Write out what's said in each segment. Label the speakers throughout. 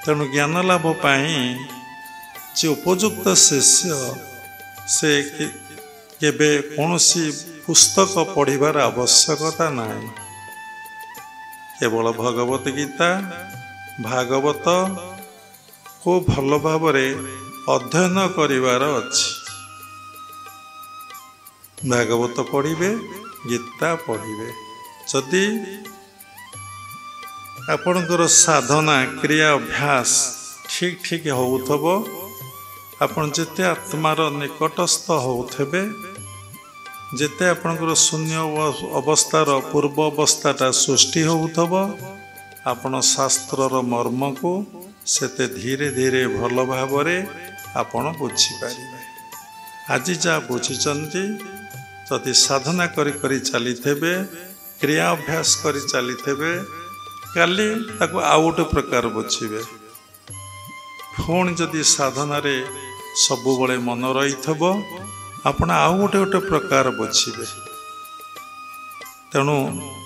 Speaker 1: तेणु ज्ञान लाभ पाई जे उपयुक्त शिष्य से केबे कौनसी पुस्तक पढ़िबार आवश्यकता नहीं। केवल भगवत गीता भागवत को भल भावरे अध्ययन करिवार अछि। भागवत पढ़िबे गीता पढ़िबे जदि आपणकर साधना क्रिया अभ्यास ठीक ठीक होउथबो आपण जेते आत्मार निकटस्थ होउथबे जेते आपणकर शून्य अवस्थार पूर्व अवस्थाटा सृष्टि होउथबो आपण शास्त्रर मर्म को सेते धीरे धीरे भल भावरे आपण बुझी पारिबे। आज जा बुझिचंती जदि साधना करी करी चली थेबे क्रिया अभ्यास करी चली थेबे काली ताको आउ गोटे प्रकार बुझिबे। पुणी जदि साधना रे सबु बळे मन रही थबो आपण आउ गोटे गोटे प्रकार बुझिबे। तेणु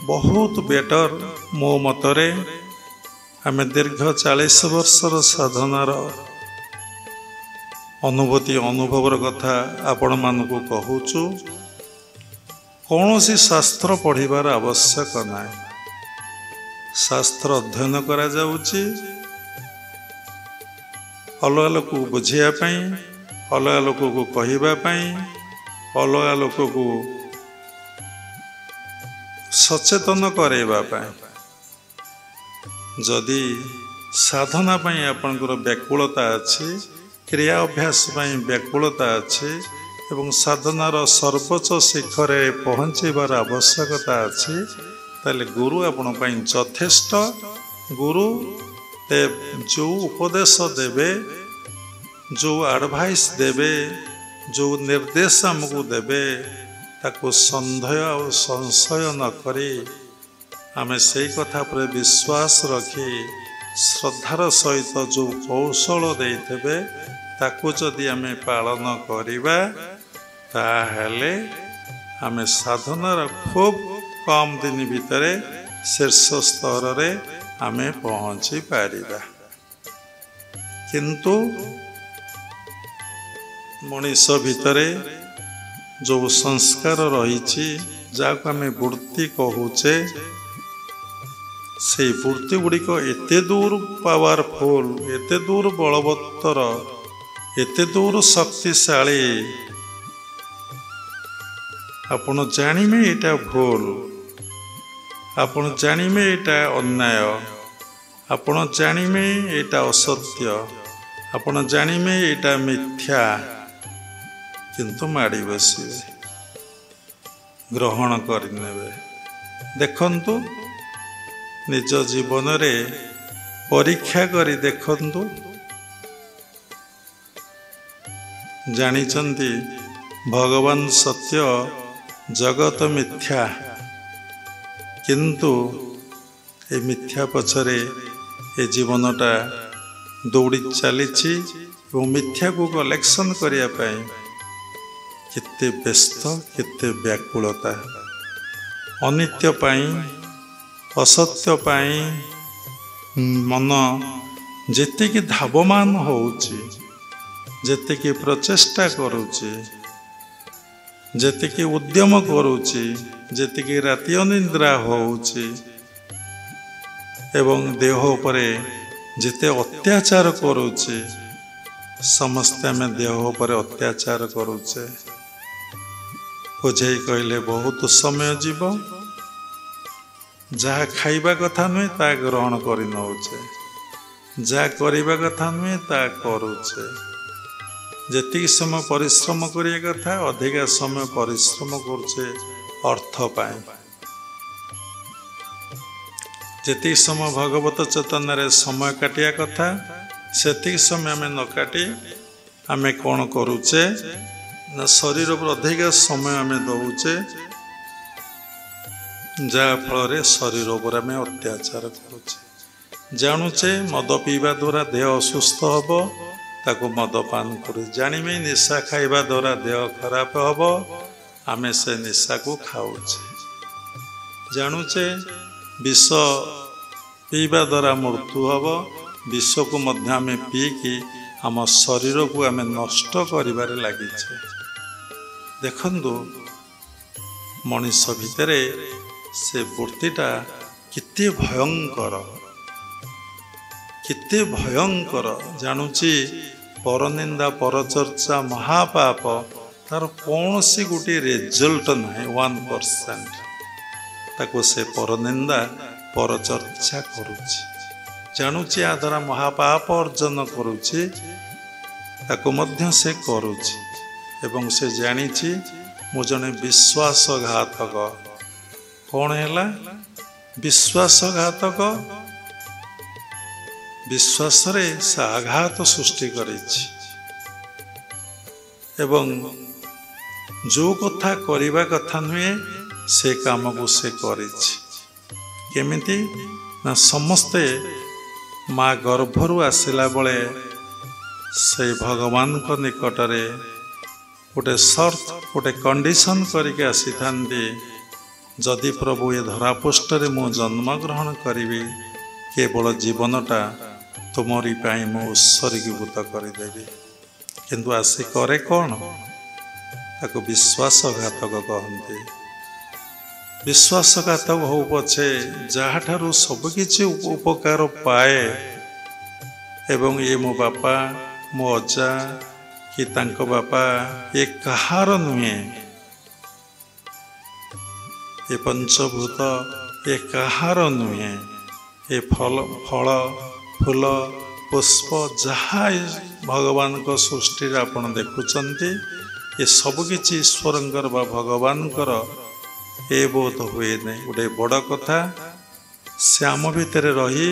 Speaker 1: बहुत बेटर मो मतरे आमे दीर्घ 40 वर्षर साधनार अनुभूति अनुभवर कथा आपण मानकु कहूचु। कौनसी शास्त्र पढ़िबार आवश्यक नहीं। शास्त्र अध्ययन करा जाउची अलग लोक बुझिया पई अलग लोक को कहिबा पई अलग लोक को सचेतन करेबा पई। जदि साधना पई आपनकर व्याकुलता अछि क्रिया अभ्यास पई व्याकुलता अछि एवं साधनार सर्वोच्च शिखरे पहुँचबार आवश्यकता अछि ताले गुरु आपण पई यथेष्ट। गुरु जो उपदेश देवे जो एडवाइस देवे जो निर्देश हमको देवे ताको संदेह और संशय न करी आमे से कथा पर विश्वास रखी श्रद्धार सहित जो कौशल देइथेबे ताको जदि आमे पालन करिबा ताहेले आमे साधनार खूब कम दिन भितरे शीर्ष स्तर रे आमे पहुँची पारिबा। किंतु मनीष भितरे जो संस्कार रही जाको आमे वृत्ति कहूचे से वृत्ति गुड़िक एते दूर पावरफुल एते दूर बलवत्तर एते दूर शक्तिशाली आपण जानिमे एटा भूल आपण जानिमे एटा अन्याय आपण जानिमे एटा असत्य आपण जानिमे एटा मिथ्या किंतु माड़ी बसिबे ग्रहण करनेबे। देखंतु निज जीवन रे परीक्षा करी देखंतु जानिचंती भगवान सत्य जगत मिथ्या किंतु ए मिथ्या पछरे ए जीवनटा दौड़ी चलीची मिथ्या को कलेक्शन करिया पाई केते व्यस्त केते व्याकुलता अनित्य पाई असत्य पाई मन जेतिकी धावमान होउची जेतिकी प्रचेष्टा करूची जेतिकी उद्यम करूची जेतिकी राति अनिद्रा होउची एवं देह उपरे जेते अत्याचार करूचे समस्ते में देह पर अत्याचार करूचे बुझे कहले बहुत समय जीव जहाँ खाइबा कथा नुहे ता ग्रहण कर नौचे जहाँ करबा कथा नुहे ता करूचे जेतिक समय परिश्रम करिया कथा अधिका समय परिश्रम करुचे अर्थ पाए जेति समय भगवत चेतन रे समय काटिया कथा सेति समय आम न काटी आम कौन करुचे ना शरीर पर अधिक समय आम दौचे जहाँ फल शरीर पर आम अत्याचार करुचे जानुचे मद पीवा द्वारा देह असुस्थ हम ताको मदपान कर जानिमे निशा खाइबा द्वारा देह खराब हम आम से निशा को खाऊचे जानुचे विष पीवा द्वारा मृत्यु हम विषको मध्य आमे पीकी आम शरीर को आमे नष्ट करिबारे लागिछे। देखंतु मनीष भितर से वृत्तिटा किते भयंकर जानुची परनिंदा परचर्चा महापाप तार कौन सी गोटे रिजल्ट ना 1%। ताको से परनिंदा परचर्चा करुची जानुची आ द्वारा महापाप अर्जन करुची ताको मध्य से करुची एवं से जानिची मु जने विश्वासघातक। कौन हैला विश्वासघातक? विश्वास रे से आघात सृष्टि करिछि एवं जो कथा करिबा कथा नुहे से काम को से करिछि। केमिति ना समस्ते माँ गर्भरु आसिला बेले से भगवान को निकटरे गोटे शर्त गोटे कंडीशन करके आसी थांती, जदि प्रभु ये धरापृष्ठरे मु जन्म ग्रहण करी केवल जीवनटा तुमरी पाई मु उत्सर्गीभूत करदेवी। किंतु आसी करे कौन? ताको विश्वासघातक कहते। विश्वासघातक हो पछे जहाँठारू सबकिछि उपकार पाए एवं ये मो बापा मो अजा कि तांको बापा ये कहार नुहे, ये पंचभूत ये कहार नुहे, ये फल फूल पुष्प जहाँ भगवान को सृष्टि आपन देखुचंती ये सबकिछि ईश्वरंकर बा भगवानकर ए बोध हुए नहीं। गोटे बड़ कथा से आम भितर रही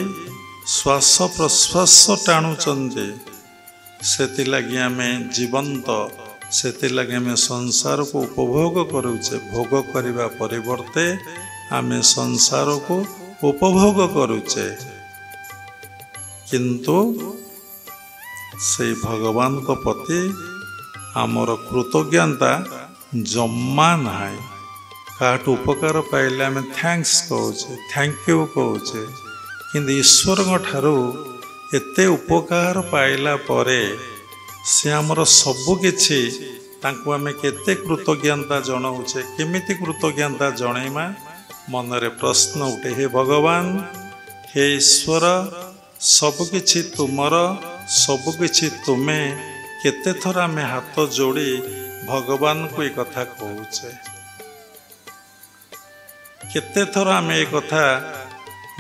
Speaker 1: श्वास प्रश्वास टाणुचंती, सेतिलागि आमे जीवंत, सेतिलागि आमे संसार को उपभोग करुचे। भोग करिबा परिवर्ते आमे संसार को उपभोग करुचे, किंतु से भगवान को प्रति आमर कृतज्ञता जम्मा नाई। काट उपकार पाइले आमे थैंक्स कहूचे, थैंक यू कहूचे, किंतु ईश्वर ठारू एते उपकार पाइला परे से आमर सबु किछि तांको आमे केते कृतज्ञता जणाउचे। केमिति कृतज्ञता जणैमा? मनरे प्रश्न उठे, हे भगवान, हे ईश्वर, सबकिछि तुमर, सबकिछि तुमे। केते थर आमे हाथ जोड़ी भगवान को ये कथा कहूचे, केते थर आमे ये कथा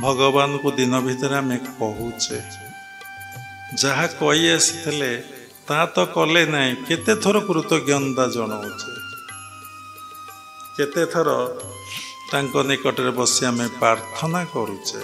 Speaker 1: भगवान को दिन भीतर आमे कहूचे। जहाँ कही आसीथिले ता तो कले नहीं, केते थर कृतज्ञता जणाउचे, केते थर तांको निकटरे बसी आमे प्रार्थना करूचे।